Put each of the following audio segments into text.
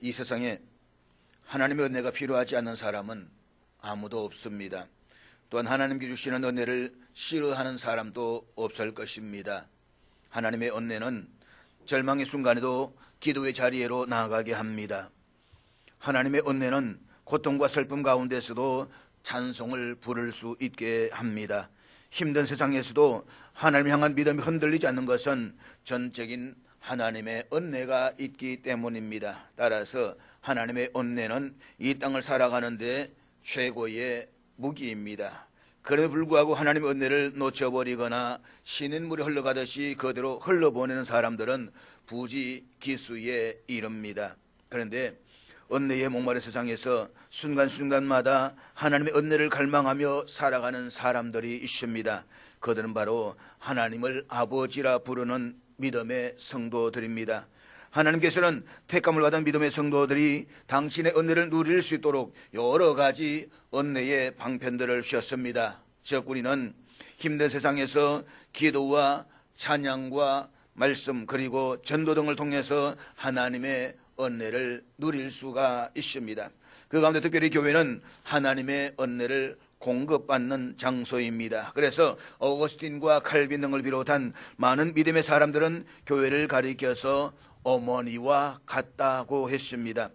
이 세상에 하나님의 은혜가 필요하지 않는 사람은 아무도 없습니다. 또한 하나님께 주시는 은혜를 싫어하는 사람도 없을 것입니다. 하나님의 은혜는 절망의 순간에도 기도의 자리로 나아가게 합니다. 하나님의 은혜는 고통과 슬픔 가운데서도 찬송을 부를 수 있게 합니다. 힘든 세상에서도 하나님 향한 믿음이 흔들리지 않는 것은 전적인 하나님의 은혜가 있기 때문입니다. 따라서 하나님의 은혜는 이 땅을 살아가는데 최고의 무기입니다. 그럼에도 불구하고 하나님의 은혜를 놓쳐버리거나 신인물이 흘러가듯이 그대로 흘러보내는 사람들은 부지기수에 이릅니다. 그런데 은혜의 목마른 세상에서 순간순간마다 하나님의 은혜를 갈망하며 살아가는 사람들이 있습니다. 그들은 바로 하나님을 아버지라 부르는 믿음의 성도들입니다. 하나님께서는 택함을 받은 믿음의 성도들이 당신의 은혜를 누릴 수 있도록 여러 가지 은혜의 방편들을 주셨습니다. 즉 우리는 힘든 세상에서 기도와 찬양과 말씀 그리고 전도 등을 통해서 하나님의 은혜를 누릴 수가 있습니다. 그 가운데 특별히 교회는 하나님의 은혜를 공급받는 장소입니다. 그래서 어거스틴과 칼빈 등을 비롯한 많은 믿음의 사람들은 교회를 가리켜서 어머니와 같다고 했습니다.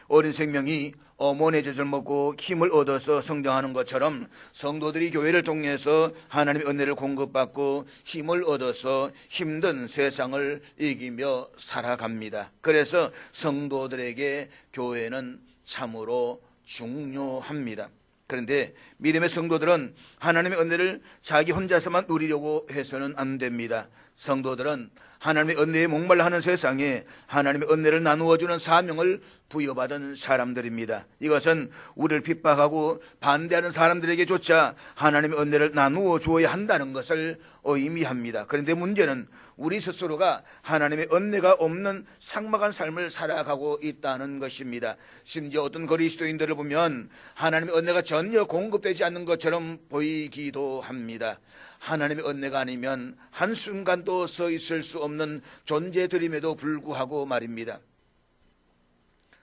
어린 생명이 어머니의 젖을 먹고 힘을 얻어서 성장하는 것처럼 성도들이 교회를 통해서 하나님의 은혜를 공급받고 힘을 얻어서 힘든 세상을 이기며 살아갑니다. 그래서 성도들에게 교회는 참으로 중요합니다. 그런데 믿음의 성도들은 하나님의 은혜를 자기 혼자서만 누리려고 해서는 안 됩니다. 성도들은 하나님의 은혜에 목말라 하는 세상에 하나님의 은혜를 나누어주는 사명을 부여받은 사람들입니다. 이것은 우리를 핍박하고 반대하는 사람들에게조차 하나님의 은혜를 나누어 주어야 한다는 것을 의미합니다. 그런데 문제는 우리 스스로가 하나님의 은혜가 없는 삭막한 삶을 살아가고 있다는 것입니다. 심지어 어떤 그리스도인들을 보면 하나님의 은혜가 전혀 공급되지 않는 것처럼 보이기도 합니다. 하나님의 은혜가 아니면 한순간도 서 있을 수 없는 존재들임에도 불구하고 말입니다.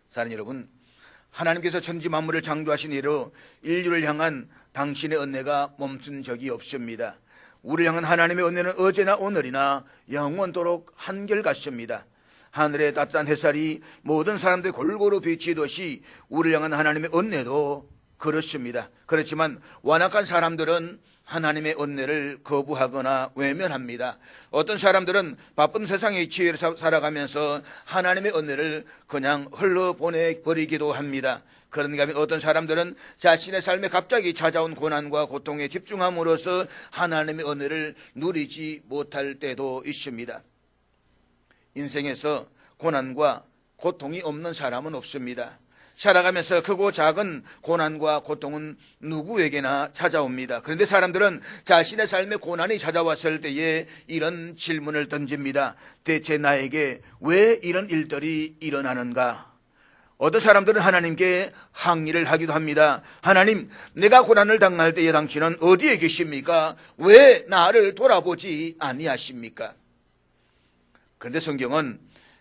사랑하는 여러분, 하나님께서 천지 만물을 창조하신 이로 인류를 향한 당신의 은혜가 멈춘 적이 없습니다. 우리를 향한 하나님의 은혜는 어제나 오늘이나 영원토록 한결같습니다. 하늘의 따뜻한 햇살이 모든 사람들의 골고루 비치듯이 우리를 향한 하나님의 은혜도 그렇습니다. 그렇지만 완악한 사람들은 하나님의 은혜를 거부하거나 외면합니다. 어떤 사람들은 바쁜 세상의 지혜를 살아가면서 하나님의 은혜를 그냥 흘러보내버리기도 합니다. 그런가 하면 어떤 사람들은 자신의 삶에 갑자기 찾아온 고난과 고통에 집중함으로써 하나님의 은혜를 누리지 못할 때도 있습니다. 인생에서 고난과 고통이 없는 사람은 없습니다. 살아가면서 크고 작은 고난과 고통은 누구에게나 찾아옵니다. 그런데 사람들은 자신의 삶에 고난이 찾아왔을 때에 이런 질문을 던집니다. 대체 나에게 왜 이런 일들이 일어나는가? 어떤 사람들은 하나님께 항의를 하기도 합니다. 하나님, 내가 고난을 당할 때에 당신은 어디에 계십니까? 왜 나를 돌아보지 아니하십니까? 그런데 성경은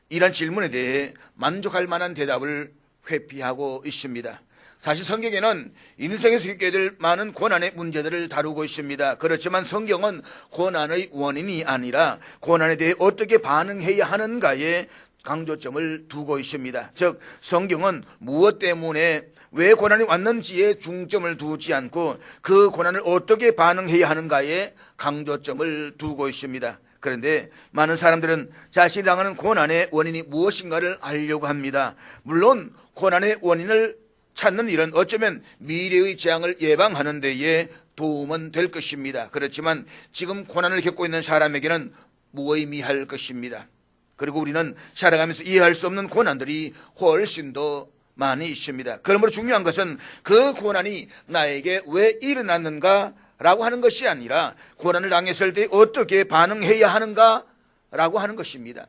이런 질문에 대해 만족할 만한 대답을 회피하고 있습니다. 사실 성경에는 인생에서 겪게 될 많은 고난의 문제들을 다루고 있습니다. 그렇지만 성경은 고난의 원인이 아니라 고난에 대해 어떻게 반응해야 하는가에 강조점을 두고 있습니다. 즉 성경은 무엇 때문에 왜 고난이 왔는지에 중점을 두지 않고 그 고난을 어떻게 반응해야 하는가에 강조점을 두고 있습니다. 그런데 많은 사람들은 자신이 당하는 고난의 원인이 무엇인가를 알려고 합니다. 물론 고난의 원인을 찾는 일은 어쩌면 미래의 재앙을 예방하는 데에 도움은 될 것입니다. 그렇지만 지금 고난을 겪고 있는 사람에게는 무의미할 것입니다. 그리고 우리는 살아가면서 이해할 수 없는 고난들이 훨씬 더 많이 있습니다. 그러므로 중요한 것은 그 고난이 나에게 왜 일어났는가 라고 하는 것이 아니라 고난을 당했을 때 어떻게 반응해야 하는가 라고 하는 것입니다.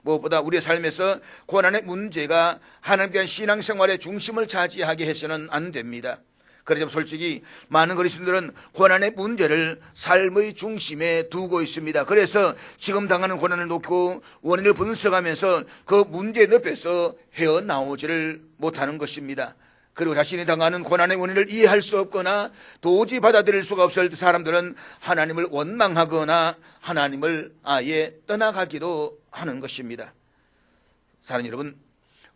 무엇보다 우리의 삶에서 고난의 문제가 하나님께 대한 신앙생활의 중심을 차지하게 해서는 안 됩니다. 그렇지만 솔직히 많은 그리스도인들은 고난의 문제를 삶의 중심에 두고 있습니다. 그래서 지금 당하는 고난을 놓고 원인을 분석하면서 그 문제 늪에서 헤어나오지를 못하는 것입니다. 그리고 자신이 당하는 고난의 원인을 이해할 수 없거나 도저히 받아들일 수가 없을 사람들은 하나님을 원망하거나 하나님을 아예 떠나가기도 하는 것입니다. 사랑하는 여러분,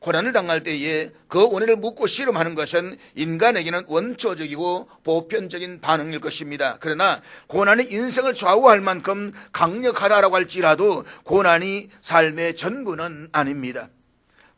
고난을 당할 때에 그 원인을 묻고 실험하는 것은 인간에게는 원초적이고 보편적인 반응일 것입니다. 그러나 고난이 인생을 좌우할 만큼 강력하다라고 할지라도 고난이 삶의 전부는 아닙니다.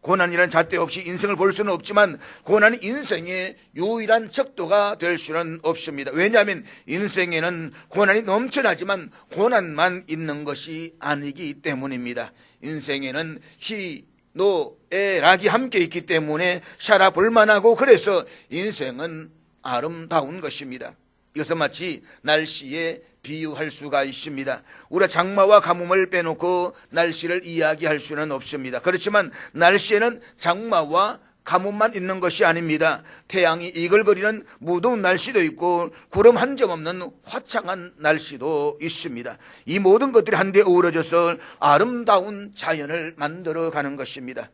고난이란 잣대 없이 인생을 볼 수는 없지만 고난이 인생의 유일한 척도가 될 수는 없습니다. 왜냐하면 인생에는 고난이 넘쳐나지만 고난만 있는 것이 아니기 때문입니다. 인생에는 희, 노, 애, 락이 함께 있기 때문에 살아볼 만하고 그래서 인생은 아름다운 것입니다. 이것은 마치 날씨에 비유할 수가 있습니다. 우리가 장마와 가뭄을 빼놓고 날씨를 이야기할 수는 없습니다. 그렇지만 날씨에는 장마와 가뭄만 있는 것이 아닙니다. 태양이 이글거리는 무더운 날씨도 있고 구름 한 점 없는 화창한 날씨도 있습니다. 이 모든 것들이 한데 어우러져서 아름다운 자연을 만들어가는 것입니다.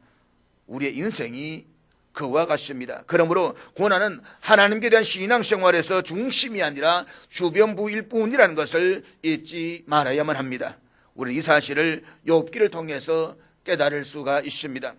우리의 인생이 그와 같습니다. 그러므로 고난은 하나님께 대한 신앙생활에서 중심이 아니라 주변부일 뿐이라는 것을 잊지 말아야만 합니다. 우리는 이 사실을 욥기를 통해서 깨달을 수가 있습니다.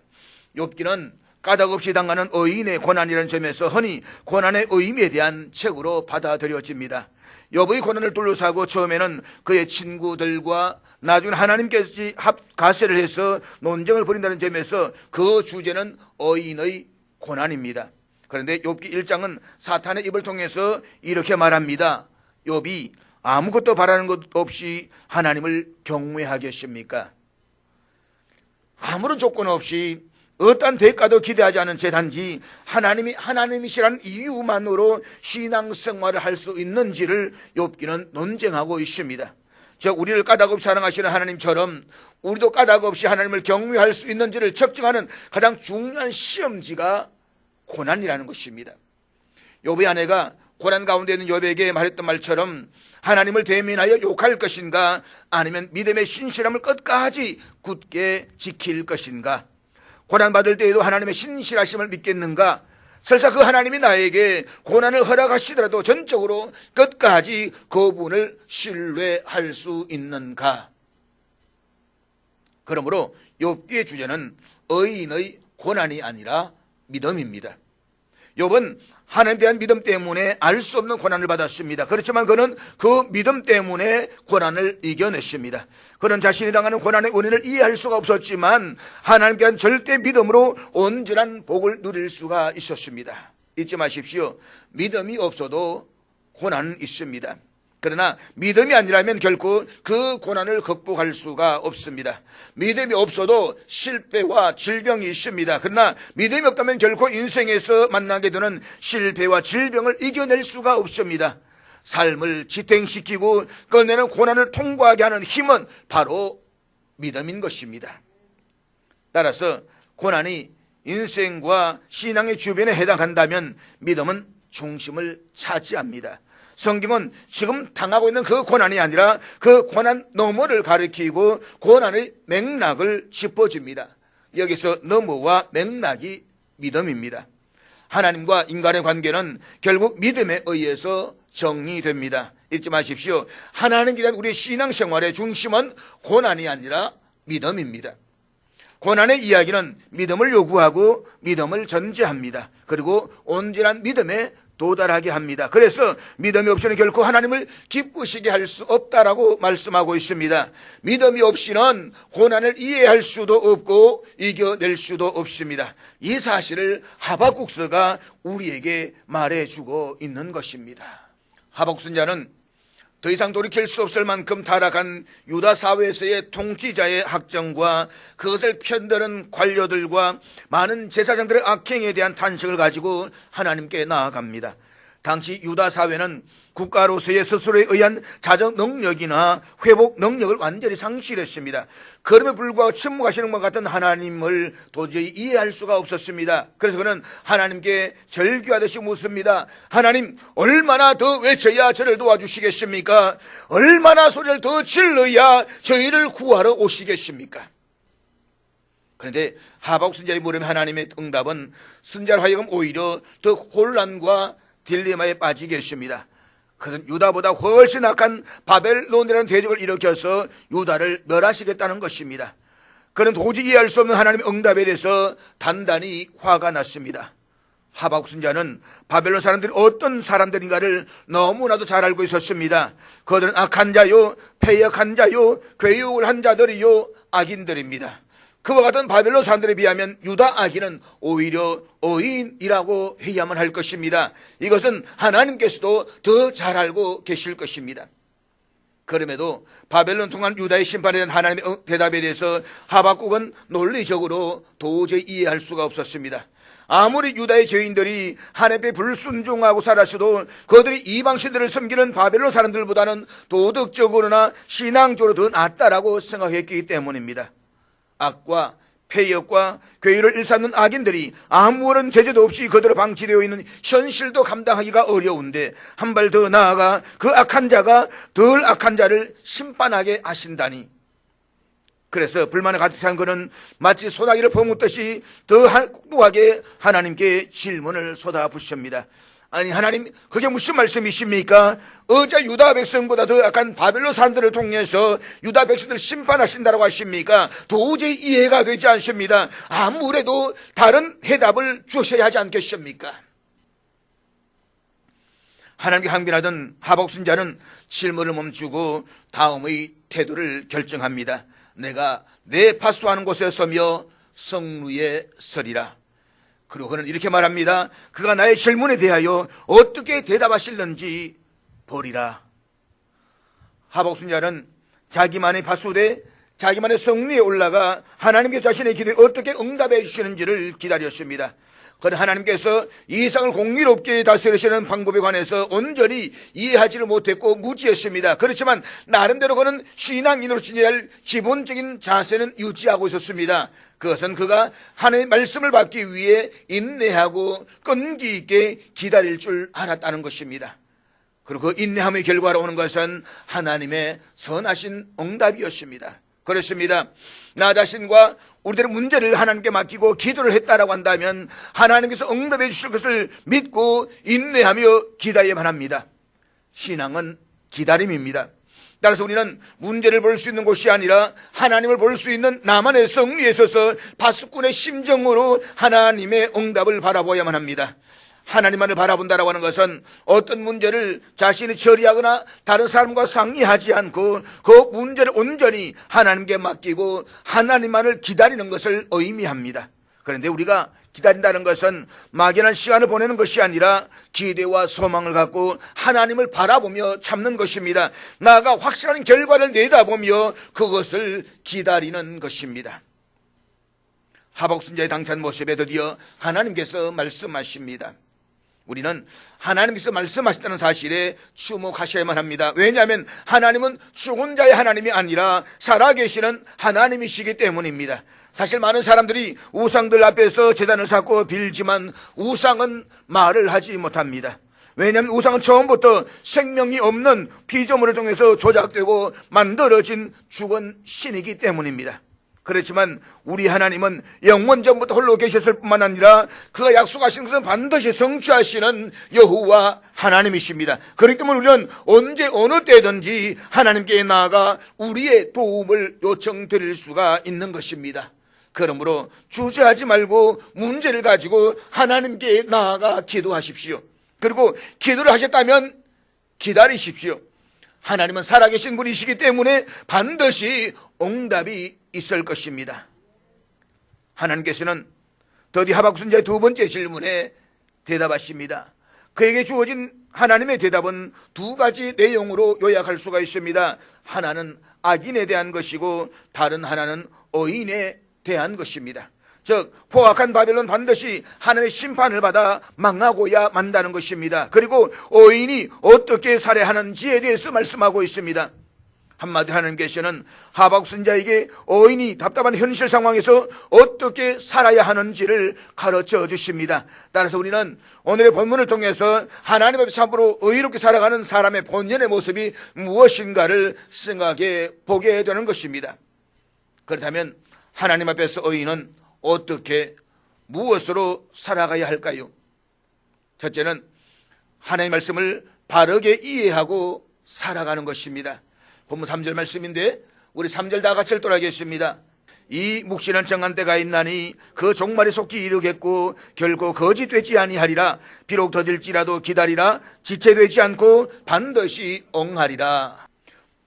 욥기는 까닭없이 당하는 의인의 고난이라는 점에서 흔히 고난의 의미에 대한 책으로 받아들여집니다. 욥의 고난을 둘러싸고 처음에는 그의 친구들과 나중에 하나님께서 가세를 해서 논쟁을 벌인다는 점에서 그 주제는 의인의 고난입니다. 그런데 욥기 1장은 사탄의 입을 통해서 이렇게 말합니다. 욥이 아무것도 바라는 것 없이 하나님을 경외하겠습니까? 아무런 조건 없이 어떠한 대가도 기대하지 않은 채 단지 하나님이 하나님이시라는 이유만으로 신앙생활을 할 수 있는지를 욥기는 논쟁하고 있습니다. 즉 우리를 까닭없이 사랑하시는 하나님처럼 우리도 까닭없이 하나님을 경외할 수 있는지를 측정하는 가장 중요한 시험지가 고난이라는 것입니다. 욥의 아내가 고난 가운데 있는 욥에게 말했던 말처럼 하나님을 대면하여 욕할 것인가 아니면 믿음의 신실함을 끝까지 굳게 지킬 것인가, 고난받을 때에도 하나님의 신실하심을 믿겠는가, 설사 그 하나님이 나에게 고난을 허락하시더라도 전적으로 끝까지 그분을 신뢰할 수 있는가. 그러므로 욥기의 주제는 의인의 고난이 아니라 믿음입니다. 욥은 하나님에 대한 믿음 때문에 알 수 없는 고난을 받았습니다. 그렇지만 그는 그 믿음 때문에 고난을 이겨냈습니다. 그는 자신이 당하는 고난의 원인을 이해할 수가 없었지만 하나님께 대한 절대 믿음으로 온전한 복을 누릴 수가 있었습니다. 잊지 마십시오. 믿음이 없어도 고난은 있습니다. 그러나 믿음이 아니라면 결코 그 고난을 극복할 수가 없습니다. 믿음이 없어도 실패와 질병이 있습니다. 그러나 믿음이 없다면 결코 인생에서 만나게 되는 실패와 질병을 이겨낼 수가 없습니다. 삶을 지탱시키고 꺼내는 고난을 통과하게 하는 힘은 바로 믿음인 것입니다. 따라서 고난이 인생과 신앙의 주변에 해당한다면 믿음은 중심을 차지합니다. 성경은 지금 당하고 있는 그 고난이 아니라 그 고난 너머를 가리키고 고난의 맥락을 짚어줍니다. 여기서 너머와 맥락이 믿음입니다. 하나님과 인간의 관계는 결국 믿음에 의해서 정리됩니다. 잊지 마십시오. 하나님께 대한 우리의 신앙생활의 중심은 고난이 아니라 믿음입니다. 고난의 이야기는 믿음을 요구하고 믿음을 전제합니다. 그리고 온전한 믿음에 도달하게 합니다. 그래서 믿음이 없이는 결코 하나님을 기쁘시게 할 수 없다라고 말씀하고 있습니다. 믿음이 없이는 고난을 이해할 수도 없고 이겨낼 수도 없습니다. 이 사실을 하박국서가 우리에게 말해주고 있는 것입니다. 하박국 선지자는 더 이상 돌이킬 수 없을 만큼 타락한 유다 사회에서의 통치자의 학정과 그것을 편드는 관료들과 많은 제사장들의 악행에 대한 탄식을 가지고 하나님께 나아갑니다. 당시 유다 사회는 국가로서의 스스로에 의한 자정 능력이나 회복 능력을 완전히 상실했습니다. 그럼에도 불구하고 침묵하시는 것 같은 하나님을 도저히 이해할 수가 없었습니다. 그래서 그는 하나님께 절규하듯이 묻습니다. 하나님, 얼마나 더 외쳐야 저를 도와주시겠습니까? 얼마나 소리를 더 질러야 저희를 구하러 오시겠습니까? 그런데 하박국 선지자의 물음에 하나님의 응답은 선지자를 하여금 오히려 더 혼란과 딜레마에 빠지게 했습니다. 그것은 유다보다 훨씬 악한 바벨론이라는 대적을 일으켜서 유다를 멸하시겠다는 것입니다. 그는 도저히 이해할 수 없는 하나님의 응답에 대해서 단단히 화가 났습니다. 하박국 선지자는 바벨론 사람들이 어떤 사람들인가를 너무나도 잘 알고 있었습니다. 그들은 악한 자요, 패역한 자요, 괴욕을 한 자들이요, 악인들입니다. 그와 같은 바벨론 사람들에 비하면 유다 악인은 오히려 의인이라고 해야만 할 것입니다. 이것은 하나님께서도 더 잘 알고 계실 것입니다. 그럼에도 바벨론 통한 유다의 심판에 대한 하나님의 대답에 대해서 하박국은 논리적으로 도저히 이해할 수가 없었습니다. 아무리 유다의 죄인들이 하나님께 불순종하고 살았어도 그들이 이방신들을 섬기는 바벨론 사람들보다는 도덕적으로나 신앙적으로 더 낫다라고 생각했기 때문입니다. 악과 폐역과 괴유를 일삼는 악인들이 아무런 제재도 없이 그대로 방치되어 있는 현실도 감당하기가 어려운데 한 발 더 나아가 그 악한 자가 덜 악한 자를 심판하게 하신다니. 그래서 불만을 가득 찬 그는 마치 소나기를 퍼붓듯이 더 확고하게 하나님께 질문을 쏟아붓습니다. 아니, 하나님, 그게 무슨 말씀이십니까? 어제 유다 백성보다 더 악한 바벨론 사람들을 통해서 유다 백성들을 심판하신다고 하십니까? 도저히 이해가 되지 않습니다. 아무래도 다른 해답을 주셔야 하지 않겠습니까? 하나님께 항변하던 하박국 선지자는 질문을 멈추고 다음의 태도를 결정합니다. 내가 내 파수하는 곳에 서며 성루에 서리라. 그리고 그는 이렇게 말합니다. 그가 나의 질문에 대하여 어떻게 대답하실는지 보리라. 하박국 선지자는 자기만의 파수대, 자기만의 성리에 올라가 하나님께 자신의 기도에 어떻게 응답해 주시는지를 기다렸습니다. 그러나 하나님께서 이 세상을 공의롭게 다스리시는 방법에 관해서 온전히 이해하지를 못했고 무지했습니다. 그렇지만 나름대로 그는 신앙인으로 지내야 할 기본적인 자세는 유지하고 있었습니다. 그것은 그가 하나님의 말씀을 받기 위해 인내하고 끈기 있게 기다릴 줄 알았다는 것입니다. 그리고 그 인내함의 결과로 오는 것은 하나님의 선하신 응답이었습니다. 그렇습니다. 나 자신과 우리들의 문제를 하나님께 맡기고 기도를 했다라고 한다면 하나님께서 응답해 주실 것을 믿고 인내하며 기다려야만 합니다. 신앙은 기다림입니다. 따라서 우리는 문제를 볼 수 있는 곳이 아니라 하나님을 볼 수 있는 나만의 성리에 서서 파수꾼의 심정으로 하나님의 응답을 바라보아야만 합니다. 하나님만을 바라본다라고 하는 것은 어떤 문제를 자신이 처리하거나 다른 사람과 상의하지 않고 그 문제를 온전히 하나님께 맡기고 하나님만을 기다리는 것을 의미합니다. 그런데 우리가 기다린다는 것은 막연한 시간을 보내는 것이 아니라 기대와 소망을 갖고 하나님을 바라보며 참는 것입니다. 나아가 확실한 결과를 내다보며 그것을 기다리는 것입니다. 하박국 선지자의 당찬 모습에 드디어 하나님께서 말씀하십니다. 우리는 하나님께서 말씀하셨다는 사실에 주목하셔야만 합니다. 왜냐하면 하나님은 죽은 자의 하나님이 아니라 살아계시는 하나님이시기 때문입니다. 사실 많은 사람들이 우상들 앞에서 제단을 쌓고 빌지만 우상은 말을 하지 못합니다. 왜냐하면 우상은 처음부터 생명이 없는 피조물을 통해서 조작되고 만들어진 죽은 신이기 때문입니다. 그렇지만 우리 하나님은 영원전부터 홀로 계셨을 뿐만 아니라 그가 약속하신 것은 반드시 성취하시는 여호와 하나님이십니다. 그렇기 때문에 우리는 언제 어느 때든지 하나님께 나아가 우리의 도움을 요청드릴 수가 있는 것입니다. 그러므로 주저하지 말고 문제를 가지고 하나님께 나아가 기도하십시오. 그리고 기도를 하셨다면 기다리십시오. 하나님은 살아계신 분이시기 때문에 반드시 응답이 있을 것입니다. 하나님께서는 더디 하박국 선지자의 두 번째 질문에 대답하십니다. 그에게 주어진 하나님의 대답은 두 가지 내용으로 요약할 수가 있습니다. 하나는 악인에 대한 것이고 다른 하나는 의인에 대한 것입니다. 즉 포악한 바벨론 반드시 하나님의 심판을 받아 망하고야 만다는 것입니다. 그리고 의인이 어떻게 살해하는지에 대해서 말씀하고 있습니다. 한마디로 하나님께서는 하박국 선지자에게 의인이 답답한 현실 상황에서 어떻게 살아야 하는지를 가르쳐 주십니다. 따라서 우리는 오늘의 본문을 통해서 하나님 앞에 참으로 의롭게 살아가는 사람의 본연의 모습이 무엇인가를 생각해 보게 되는 것입니다. 그렇다면 하나님 앞에서 의인은 어떻게 무엇으로 살아가야 할까요? 첫째는 하나님의 말씀을 바르게 이해하고 살아가는 것입니다. 본문 3절 말씀인데 우리 3절 다 같이 읽도록하겠습니다. 이 묵시는 정한 때가 있나니 그 종말에 속히 이르겠고 결코 거짓되지 아니하리라. 비록 더딜지라도 기다리라. 지체되지 않고 반드시 응하리라.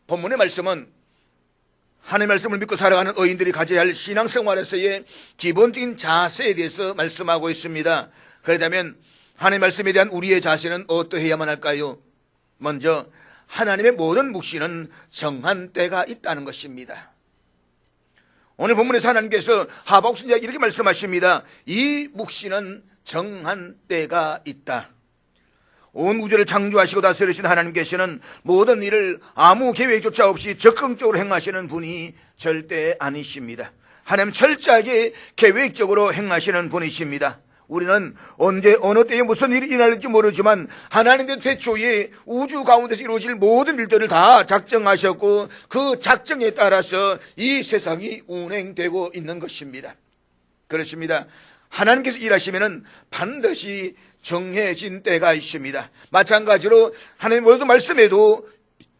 본문의 말씀은 하나님의 말씀을 믿고 살아가는 의인들이 가져야 할 신앙생활에서의 기본적인 자세에 대해서 말씀하고 있습니다. 그렇다면 하나님의 말씀에 대한 우리의 자세는 어떠해야만 할까요? 먼저 하나님의 모든 묵시는 정한 때가 있다는 것입니다. 오늘 본문에서 하나님께서 하박국 선지자에게 이렇게 말씀하십니다. 이 묵시는 정한 때가 있다. 온 우주를 창조하시고 다스리신 하나님께서는 모든 일을 아무 계획조차 없이 적극적으로 행하시는 분이 절대 아니십니다. 하나님 철저하게 계획적으로 행하시는 분이십니다. 우리는 언제 어느 때에 무슨 일이 일어날지 모르지만 하나님의 태초에 우주 가운데서 이루어질 모든 일들을 다 작정하셨고 그 작정에 따라서 이 세상이 운행되고 있는 것입니다. 그렇습니다. 하나님께서 일하시면 반드시 정해진 때가 있습니다. 마찬가지로 하나님의 모든 말씀에도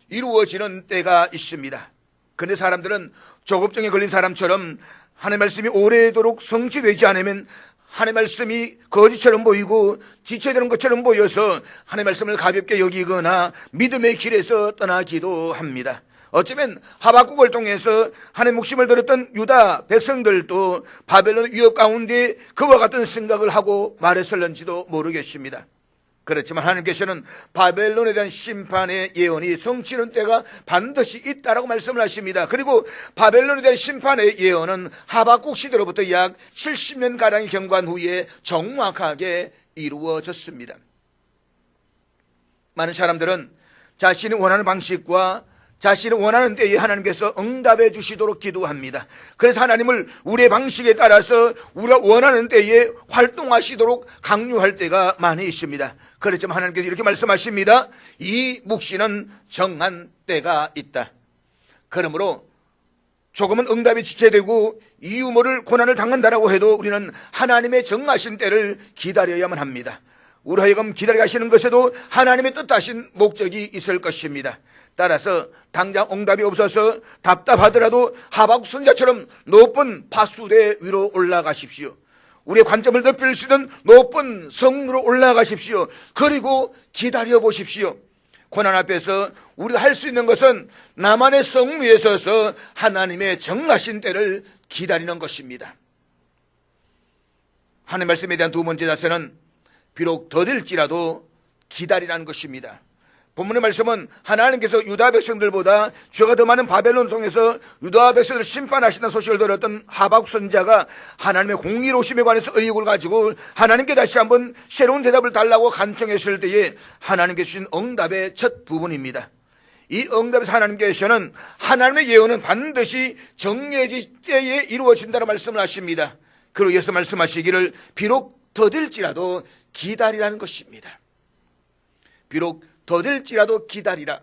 이루어지는 때가 있습니다. 그런데 사람들은 조급증에 걸린 사람처럼 하나님의 말씀이 오래도록 성취되지 않으면 하나님의 말씀이 거짓처럼 보이고 지체되는 것처럼 보여서 하나님의 말씀을 가볍게 여기거나 믿음의 길에서 떠나기도 합니다. 어쩌면 하박국을 통해서 하나님의 묵심을 들었던 유다 백성들도 바벨론 위협 가운데 그와 같은 생각을 하고 말했을는지도 모르겠습니다. 그렇지만 하나님께서는 바벨론에 대한 심판의 예언이 성취는 때가 반드시 있다라고 말씀을 하십니다. 그리고 바벨론에 대한 심판의 예언은 하박국 시대로부터 약 70년가량이 경과한 후에 정확하게 이루어졌습니다. 많은 사람들은 자신이 원하는 방식과 자신이 원하는 때에 하나님께서 응답해 주시도록 기도합니다. 그래서 하나님을 우리의 방식에 따라서 우리가 원하는 때에 활동하시도록 강요할 때가 많이 있습니다. 그렇지만 하나님께서 이렇게 말씀하십니다. 이 묵시는 정한 때가 있다. 그러므로 조금은 응답이 지체되고 이유 모를 고난을 당한다라고 해도 우리는 하나님의 정하신 때를 기다려야만 합니다. 우리 하여금 기다려 가시는 것에도 하나님의 뜻하신 목적이 있을 것입니다. 따라서 당장 응답이 없어서 답답하더라도 하박국 선지자처럼 높은 파수대 위로 올라가십시오. 우리의 관점을 높일 수 있는 높은 성으로 올라가십시오. 그리고 기다려 보십시오. 고난 앞에서 우리가 할 수 있는 것은 나만의 성 위에 서서 하나님의 정하신 때를 기다리는 것입니다. 하나님의 말씀에 대한 두 번째 자세는 비록 더딜지라도 기다리라는 것입니다. 본문의 말씀은 하나님께서 유다 백성들보다 죄가 더 많은 바벨론을 통해서 유다 백성들을 심판하시는 소식을 들었던 하박국 선지자가 하나님의 공의로우심에 관해서 의혹을 가지고 하나님께 다시 한번 새로운 대답을 달라고 간청했을 때에 하나님께서 주신 응답의 첫 부분입니다. 이 응답에서 하나님께서는 하나님의 예언은 반드시 정해질 때에 이루어진다는 말씀을 하십니다. 그리고 이어서 말씀하시기를 비록 더딜지라도 기다리라는 것입니다. 비록 더딜지라도 기다리라.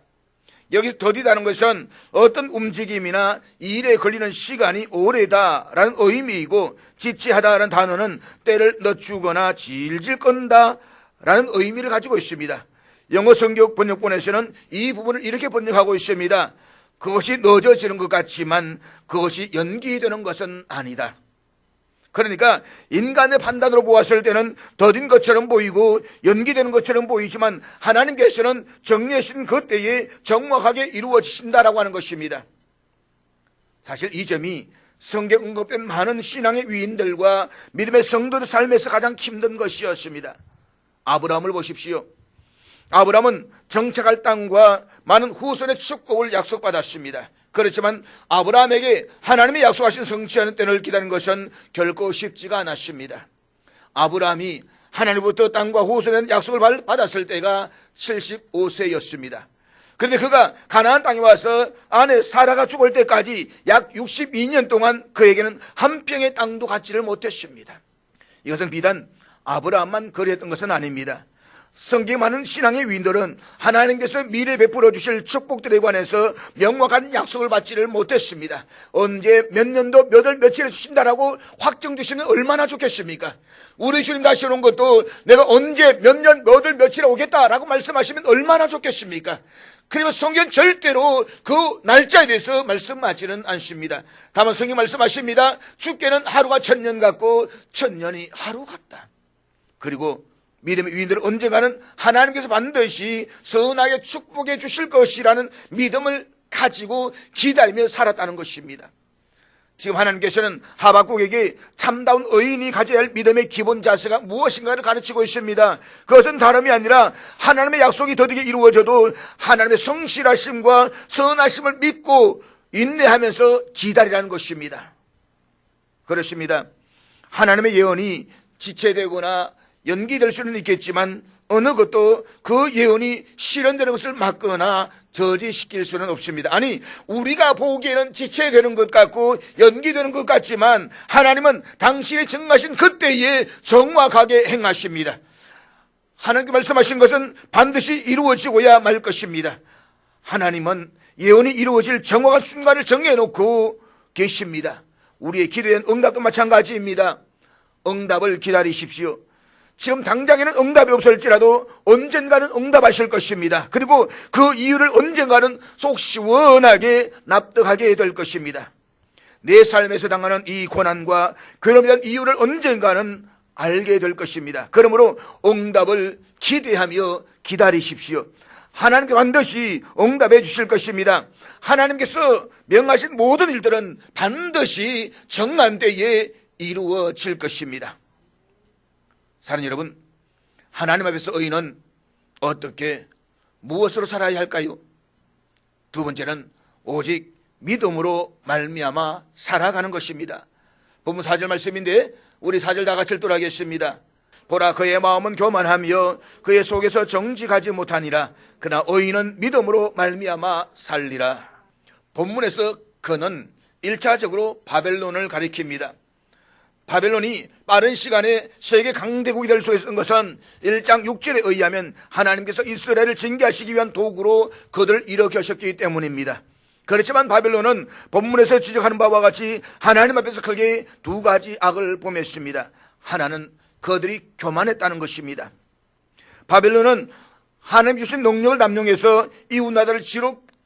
여기서 더디다는 것은 어떤 움직임이나 일에 걸리는 시간이 오래다라는 의미이고, 지체하다라는 단어는 때를 늦추거나 질질 끈다라는 의미를 가지고 있습니다. 영어 성경 번역본에서는 이 부분을 이렇게 번역하고 있습니다. 그것이 늦어지는 것 같지만 그것이 연기되는 것은 아니다. 그러니까 인간의 판단으로 보았을 때는 더딘 것처럼 보이고 연기되는 것처럼 보이지만 하나님께서는 정리하신 그 때에 정확하게 이루어지신다라고 하는 것입니다. 사실 이 점이 성경 언급된 많은 신앙의 위인들과 믿음의 성도들 삶에서 가장 힘든 것이었습니다. 아브라함을 보십시오. 아브라함은 정착할 땅과 많은 후손의 축복을 약속받았습니다. 그렇지만 아브라함에게 하나님이 약속하신 성취하는 때를 기다리는 것은 결코 쉽지가 않았습니다. 아브라함이 하나님부터 땅과 후손의 약속을 받았을 때가 75세였습니다. 그런데 그가 가나안 땅에 와서 아내 사라가 죽을 때까지 약 62년 동안 그에게는 한 평의 땅도 갖지를 못했습니다. 이것은 비단 아브라함만 그랬던 것은 아닙니다. 성경에 많은 신앙의 위인들은 하나님께서 미래 베풀어 주실 축복들에 관해서 명확한 약속을 받지를 못했습니다. 언제 몇 년도 몇 월 며칠에 주신다라고 확정 주시면 얼마나 좋겠습니까? 우리 주님 다시 오는 것도 내가 언제 몇 년 몇 월 며칠에 오겠다라고 말씀하시면 얼마나 좋겠습니까? 그러면 성경 절대로 그 날짜에 대해서 말씀하지는 않습니다. 다만 성경 말씀하십니다. 주께는 하루가 1000년 같고 1000년이 하루 같다. 그리고 믿음의 위인들은 언젠가는 하나님께서 반드시 선하게 축복해 주실 것이라는 믿음을 가지고 기다리며 살았다는 것입니다. 지금 하나님께서는 하박국에게 참다운 의인이 가져야 할 믿음의 기본 자세가 무엇인가를 가르치고 있습니다. 그것은 다름이 아니라 하나님의 약속이 더디게 이루어져도 하나님의 성실하심과 선하심을 믿고 인내하면서 기다리라는 것입니다. 그렇습니다. 하나님의 예언이 지체되거나 연기될 수는 있겠지만 어느 것도 그 예언이 실현되는 것을 막거나 저지시킬 수는 없습니다. 아니, 우리가 보기에는 지체되는 것 같고 연기되는 것 같지만 하나님은 당신이 정하신 그때에 정확하게 행하십니다. 하나님께 말씀하신 것은 반드시 이루어지고야 말 것입니다. 하나님은 예언이 이루어질 정확한 순간을 정해놓고 계십니다. 우리의 기도엔 응답도 마찬가지입니다. 응답을 기다리십시오. 지금 당장에는 응답이 없을지라도 언젠가는 응답하실 것입니다. 그리고 그 이유를 언젠가는 속 시원하게 납득하게 될 것입니다. 내 삶에서 당하는 이 고난과 괴로움에 대한 이유를 언젠가는 알게 될 것입니다. 그러므로 응답을 기대하며 기다리십시오. 하나님께 반드시 응답해 주실 것입니다. 하나님께서 명하신 모든 일들은 반드시 정한 때에 이루어질 것입니다. 사랑하는 여러분, 하나님 앞에서 의인은 어떻게 무엇으로 살아야 할까요? 두 번째는 오직 믿음으로 말미암아 살아가는 것입니다. 본문 4절 말씀인데 우리 4절 다 같이 읽도록하겠습니다. 보라, 그의 마음은 교만하며 그의 속에서 정직하지 못하니라. 그러나 의인은 믿음으로 말미암아 살리라. 본문에서 그는 1차적으로 바벨론을 가리킵니다. 바벨론이 빠른 시간에 세계 강대국이 될 수 있는 것은 1장 6절에 의하면 하나님께서 이스라엘을 징계하시기 위한 도구로 그들을 일으키셨기 때문입니다. 그렇지만 바벨론은 본문에서 지적하는 바와 같이 하나님 앞에서 크게 두 가지 악을 범했습니다. 하나는 그들이 교만했다는 것입니다. 바벨론은 하나님 주신 능력을 남용해서 이웃 나라를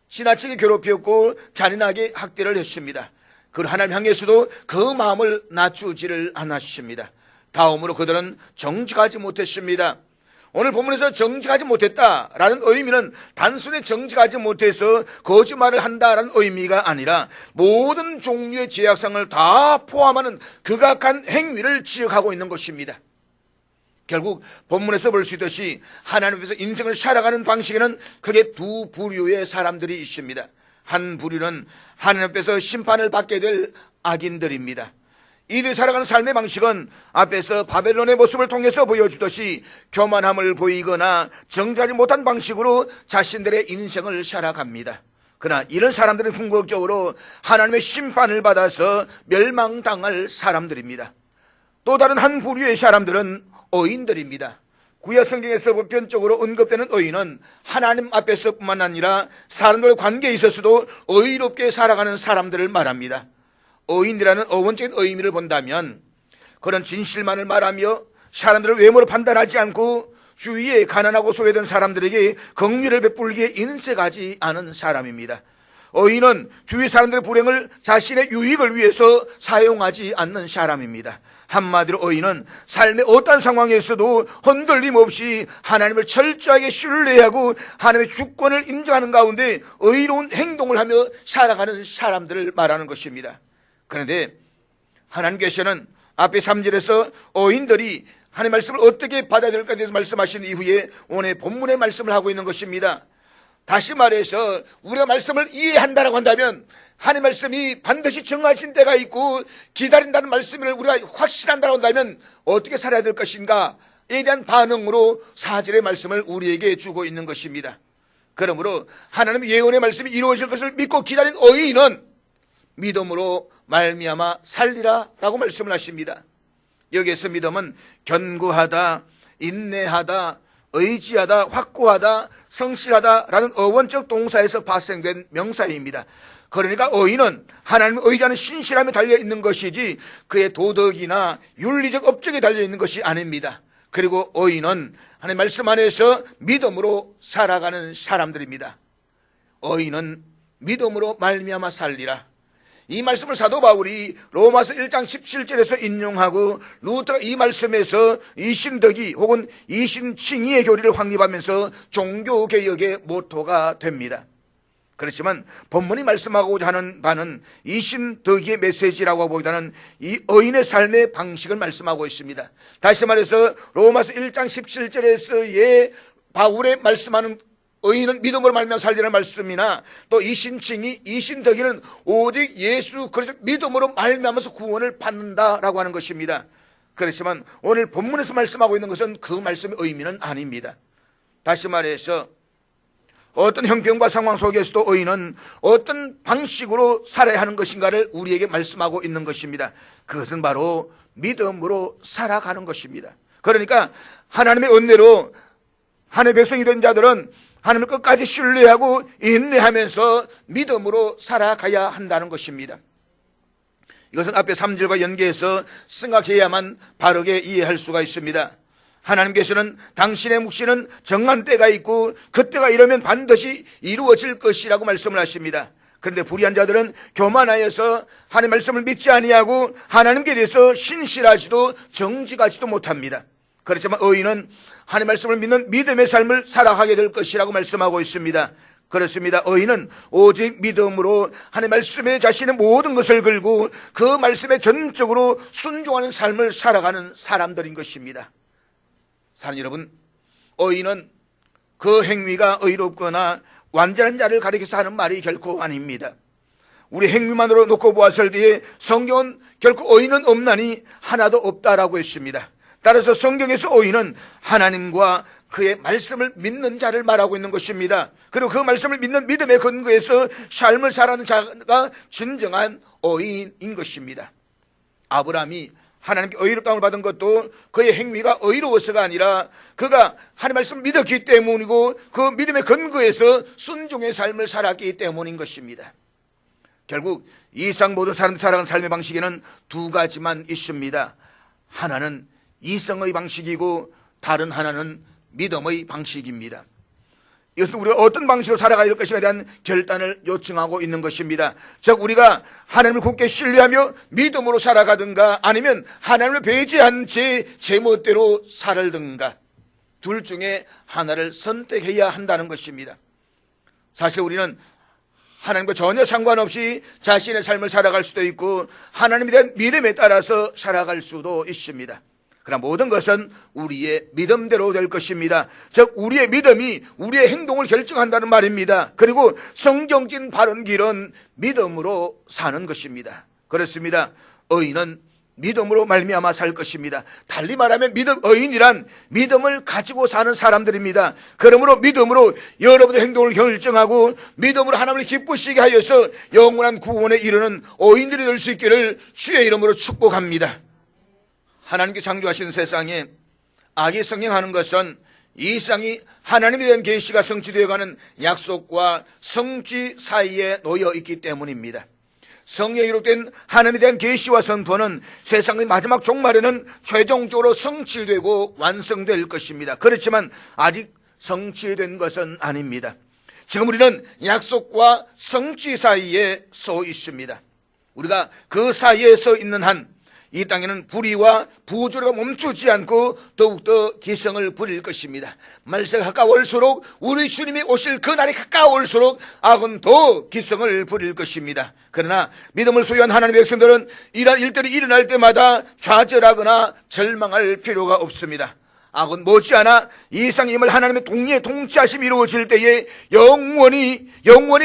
지나치게 괴롭혔고 잔인하게 학대를 했습니다. 그 하나님 향해서도 그 마음을 낮추지를 않았습니다. 다음으로 그들은 정직하지 못했습니다. 오늘 본문에서 정직하지 못했다라는 의미는 단순히 정직하지 못해서 거짓말을 한다라는 의미가 아니라 모든 종류의 죄악상을 다 포함하는 극악한 행위를 지적하고 있는 것입니다. 결국 본문에서 볼 수 있듯이 하나님 앞에서 인생을 살아가는 방식에는 크게 두 부류의 사람들이 있습니다. 한 부류는 하나님 앞에서 심판을 받게 될 악인들입니다. 이들이 살아가는 삶의 방식은 앞에서 바벨론의 모습을 통해서 보여주듯이 교만함을 보이거나 정직하지 못한 방식으로 자신들의 인생을 살아갑니다. 그러나 이런 사람들은 궁극적으로 하나님의 심판을 받아서 멸망당할 사람들입니다. 또 다른 한 부류의 사람들은 의인들입니다. 구약 성경에서 보편적으로 언급되는 의인은 하나님 앞에서뿐만 아니라 사람들과의 관계에 있어서도 의롭게 살아가는 사람들을 말합니다. 의인이라는 어원적인 의미를 본다면 그런 진실만을 말하며 사람들을 외모로 판단하지 않고 주위에 가난하고 소외된 사람들에게 긍휼을 베풀기에 인색하지 않은 사람입니다. 의인은 주위 사람들의 불행을 자신의 유익을 위해서 사용하지 않는 사람입니다. 한마디로 의인은 삶의 어떤 상황에서도 흔들림 없이 하나님을 철저하게 신뢰하고 하나님의 주권을 인정하는 가운데 의로운 행동을 하며 살아가는 사람들을 말하는 것입니다. 그런데 하나님께서는 앞에 3절에서 의인들이 하나님의 말씀을 어떻게 받아들일까에 대해서 말씀하신 이후에 오늘 본문의 말씀을 하고 있는 것입니다. 다시 말해서 우리가 말씀을 이해한다라고 한다면 하나님의 말씀이 반드시 정하신 때가 있고 기다린다는 말씀을 우리가 확신한다고 한다면 어떻게 살아야 될 것인가에 대한 반응으로 4절의 말씀을 우리에게 주고 있는 것입니다. 그러므로 하나님의 예언의 말씀이 이루어질 것을 믿고 기다린 의인은 믿음으로 말미암아 살리라 라고 말씀을 하십니다. 여기에서 믿음은 견고하다, 인내하다, 의지하다, 확고하다, 성실하다라는 어원적 동사에서 파생된 명사입니다. 그러니까 의인은 하나님을 의지하는 신실함에 달려있는 것이지 그의 도덕이나 윤리적 업적에 달려있는 것이 아닙니다. 그리고 의인은 하나님의 말씀 안에서 믿음으로 살아가는 사람들입니다. 의인은 믿음으로 말미암아 살리라. 이 말씀을 사도 바울이 로마서 1장 17절에서 인용하고 루터가 이 말씀에서 이신덕이 혹은 이신칭의의 교리를 확립하면서 종교개혁의 모토가 됩니다. 그렇지만 본문이 말씀하고자 하는 바는 이신덕의 메시지라고 보기보다는 이 의인의 삶의 방식을 말씀하고 있습니다. 다시 말해서 로마서 1장 17절에서의 바울의 말씀하는 의인은 믿음으로 말미암아 살리라는 말씀이나 또 이신칭의, 이신덕이는 오직 예수 그리스도 믿음으로 말미암아서 구원을 받는다라고 하는 것입니다. 그렇지만 오늘 본문에서 말씀하고 있는 것은 그 말씀의 의미는 아닙니다. 다시 말해서 어떤 형편과 상황 속에서도 의인은 어떤 방식으로 살아야 하는 것인가를 우리에게 말씀하고 있는 것입니다. 그것은 바로 믿음으로 살아가는 것입니다. 그러니까 하나님의 은혜로 하나님의 백성이 된 자들은 하나님을 끝까지 신뢰하고 인내하면서 믿음으로 살아가야 한다는 것입니다. 이것은 앞에 3절과 연계해서 생각해야만 바르게 이해할 수가 있습니다. 하나님께서는 당신의 묵시는 정한 때가 있고 그때가 이르면 반드시 이루어질 것이라고 말씀을 하십니다. 그런데 불의한 자들은 교만하여서 하나님의 말씀을 믿지 아니하고 하나님께 대해서 신실하지도 정직하지도 못합니다. 그렇지만 의인은 하나님의 말씀을 믿는 믿음의 삶을 살아가게 될 것이라고 말씀하고 있습니다. 그렇습니다. 의인은 오직 믿음으로 하나님의 말씀에 자신의 모든 것을 걸고 그 말씀에 전적으로 순종하는 삶을 살아가는 사람들인 것입니다. 사랑하는 여러분, 의인은 그 행위가 의롭거나 완전한 자를 가리켜서 하는 말이 결코 아닙니다. 우리 행위만으로 놓고 보았을 때에 성경은 결코 의인은 없나니 하나도 없다라고 했습니다. 따라서 성경에서 의인은 하나님과 그의 말씀을 믿는 자를 말하고 있는 것입니다. 그리고 그 말씀을 믿는 믿음의 근거에서 삶을 살아가는 자가 진정한 의인인 것입니다. 아브라함이 하나님께 의롭다움을 받은 것도 그의 행위가 의로워서가 아니라 그가 하나님의 말씀을 믿었기 때문이고 그 믿음의 근거에서 순종의 삶을 살았기 때문인 것입니다. 결국 이 세상 모든 사람들이 살아가는 삶의 방식에는 두 가지만 있습니다. 하나는 이성의 방식이고 다른 하나는 믿음의 방식입니다. 이것은 우리가 어떤 방식으로 살아가야 될 것인가에 대한 결단을 요청하고 있는 것입니다. 즉 우리가 하나님을 굳게 신뢰하며 믿음으로 살아가든가 아니면 하나님을 배제한 채 제멋대로 살든가 둘 중에 하나를 선택해야 한다는 것입니다. 사실 우리는 하나님과 전혀 상관없이 자신의 삶을 살아갈 수도 있고 하나님에 대한 믿음에 따라서 살아갈 수도 있습니다. 그러나 모든 것은 우리의 믿음대로 될 것입니다. 즉 우리의 믿음이 우리의 행동을 결정한다는 말입니다. 그리고 성경진 바른 길은 믿음으로 사는 것입니다. 그렇습니다. 의인은 믿음으로 말미암아 살 것입니다. 달리 말하면 의인이란 믿음을 가지고 사는 사람들입니다. 그러므로 믿음으로 여러분의 행동을 결정하고 믿음으로 하나님을 기쁘시게 하여서 영원한 구원에 이르는 의인들이 될 수 있기를 주의 이름으로 축복합니다. 하나님께 창조하신 세상에 악이 성행하는 것은 이 세상이 하나님에 대한 계시가 성취되어가는 약속과 성취 사이에 놓여 있기 때문입니다. 성경에 기록된 하나님에 대한 계시와 선포는 세상의 마지막 종말에는 최종적으로 성취되고 완성될 것입니다. 그렇지만 아직 성취된 것은 아닙니다. 지금 우리는 약속과 성취 사이에 서 있습니다. 우리가 그 사이에 서 있는 한 이 땅에는 불의와 부조리가 멈추지 않고 더욱더 기승을 부릴 것입니다. 말세가 가까울수록 우리 주님이 오실 그날이 가까울수록 악은 더 기승을 부릴 것입니다. 그러나 믿음을 소유한 하나님의 백성들은 이러한 일들이 일어날 때마다 좌절하거나 절망할 필요가 없습니다. 악은 못지않아 이 세상의 힘을 하나님의 동리의 통치하심이 이루어질 때에 영원히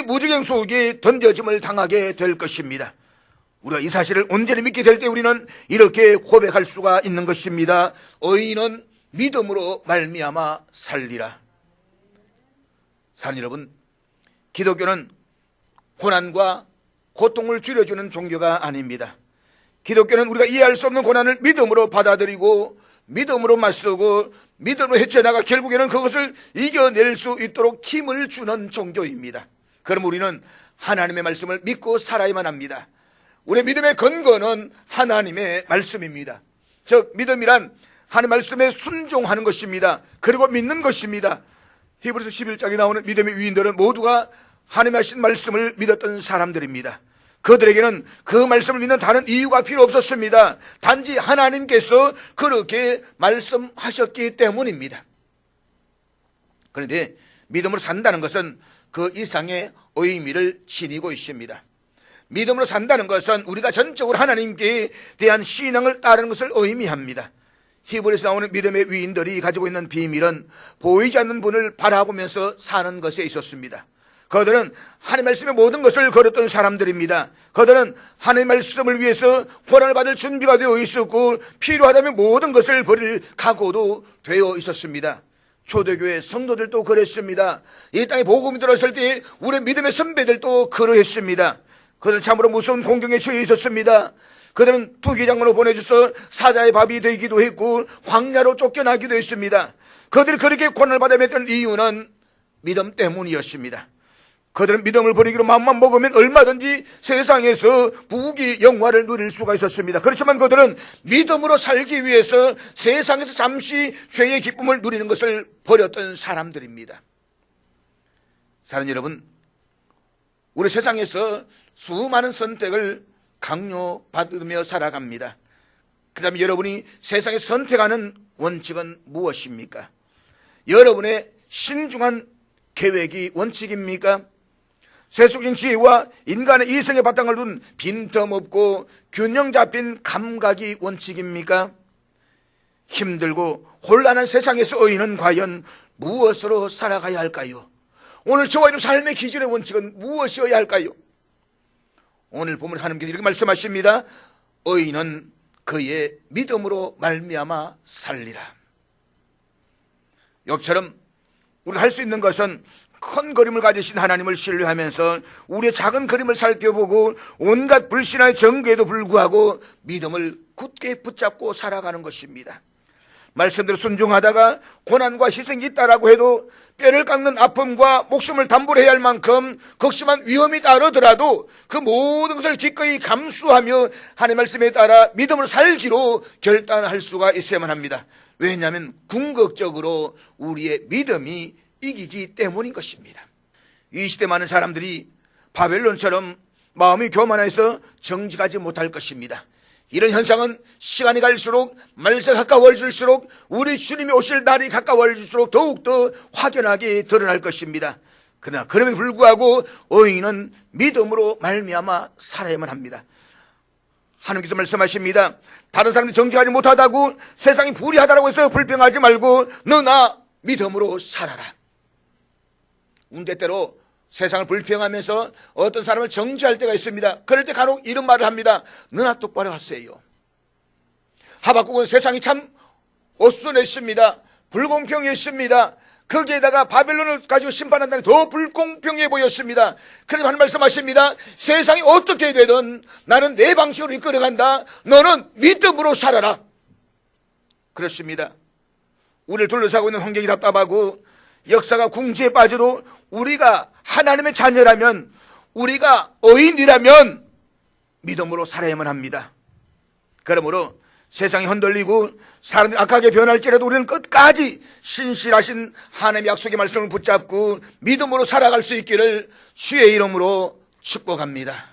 무지경 속에 던져짐을 당하게 될 것입니다. 우리가 이 사실을 온전히 믿게 될 때 우리는 이렇게 고백할 수가 있는 것입니다. 의인은 믿음으로 말미암아 살리라. 사랑 여러분, 기독교는 고난과 고통을 줄여주는 종교가 아닙니다. 기독교는 우리가 이해할 수 없는 고난을 믿음으로 받아들이고 믿음으로 맞서고 믿음으로 헤쳐나가 결국에는 그것을 이겨낼 수 있도록 힘을 주는 종교입니다. 그럼 우리는 하나님의 말씀을 믿고 살아야만 합니다. 우리의 믿음의 근거는 하나님의 말씀입니다. 즉 믿음이란 하나님의 말씀에 순종하는 것입니다. 그리고 믿는 것입니다. 히브리서 11장에 나오는 믿음의 위인들은 모두가 하나님의 하신 말씀을 믿었던 사람들입니다. 그들에게는 그 말씀을 믿는 다른 이유가 필요 없었습니다. 단지 하나님께서 그렇게 말씀하셨기 때문입니다. 그런데 믿음으로 산다는 것은 그 이상의 의미를 지니고 있습니다. 믿음으로 산다는 것은 우리가 전적으로 하나님께 대한 신앙을 따르는 것을 의미합니다. 히브리서 나오는 믿음의 위인들이 가지고 있는 비밀은 보이지 않는 분을 바라보면서 사는 것에 있었습니다. 그들은 하나님의 말씀의 모든 것을 걸었던 사람들입니다. 그들은 하나님의 말씀을 위해서 고난을 받을 준비가 되어 있었고 필요하다면 모든 것을 버릴 각오도 되어 있었습니다. 초대교회 성도들도 그랬습니다. 이 땅에 복음이 들어설 때 우리 믿음의 선배들도 그러했습니다. 그들은 참으로 무서운 공경에 처해 있었습니다. 그들은 투기장으로 보내줘서 사자의 밥이 되기도 했고 광야로 쫓겨나기도 했습니다. 그들이 그렇게 고난을 받아냈던 이유는 믿음 때문이었습니다. 그들은 믿음을 버리기로 마음만 먹으면 얼마든지 세상에서 부귀 영화를 누릴 수가 있었습니다. 그렇지만 그들은 믿음으로 살기 위해서 세상에서 잠시 죄의 기쁨을 누리는 것을 버렸던 사람들입니다. 사랑하는 여러분, 우리 세상에서 수많은 선택을 강요받으며 살아갑니다. 그 다음에 여러분이 세상에 선택하는 원칙은 무엇입니까? 여러분의 신중한 계획이 원칙입니까? 세속적인 지혜와 인간의 이성의 바탕을 둔 빈틈없고 균형 잡힌 감각이 원칙입니까? 힘들고 혼란한 세상에서 의인은 과연 무엇으로 살아가야 할까요? 오늘 저와 여러분 삶의 기준의 원칙은 무엇이어야 할까요? 오늘 보면 하나님께서 이렇게 말씀하십니다. 의인은 그의 믿음으로 말미암아 살리라. 이처럼 우리가 할 수 있는 것은 큰 그림을 가지신 하나님을 신뢰하면서 우리의 작은 그림을 살펴보고 온갖 불신의 정죄에도 불구하고 믿음을 굳게 붙잡고 살아가는 것입니다. 말씀대로 순종하다가 고난과 희생이 있다라고 해도 뼈를 깎는 아픔과 목숨을 담보해야 할 만큼 극심한 위험이 따르더라도 그 모든 것을 기꺼이 감수하며 하나님의 말씀에 따라 믿음을 살기로 결단할 수가 있어야만 합니다. 왜냐하면 궁극적으로 우리의 믿음이 이기기 때문인 것입니다. 이 시대 많은 사람들이 바벨론처럼 마음이 교만해서 정직하지 못할 것입니다. 이런 현상은 시간이 갈수록 말세가 가까워질수록 우리 주님이 오실 날이 가까워질수록 더욱더 확연하게 드러날 것입니다. 그러나 그럼에도 불구하고 의인은 믿음으로 말미암아 살아야만 합니다. 하나님께서 말씀하십니다. 다른 사람들이 정직하지 못하다고 세상이 불의하다고 해서 불평하지 말고 너나 믿음으로 살아라. 때때로 세상을 불평하면서 어떤 사람을 정죄할 때가 있습니다. 그럴 때 간혹 이런 말을 합니다. 너나 똑바로 하세요. 하박국은 세상이 참 어수선했습니다. 불공평했습니다. 거기에다가 바벨론을 가지고 심판한다니 더 불공평해 보였습니다. 그래서 하나님 말씀하십니다. 세상이 어떻게 되든 나는 내 방식으로 이끌어간다. 너는 믿음으로 살아라. 그렇습니다. 우리를 둘러싸고 있는 환경이 답답하고 역사가 궁지에 빠져도 우리가 하나님의 자녀라면, 우리가 의인이라면 믿음으로 살아야만 합니다. 그러므로 세상이 흔들리고 사람들이 악하게 변할지라도 우리는 끝까지 신실하신 하나님의 약속의 말씀을 붙잡고 믿음으로 살아갈 수 있기를 주의 이름으로 축복합니다.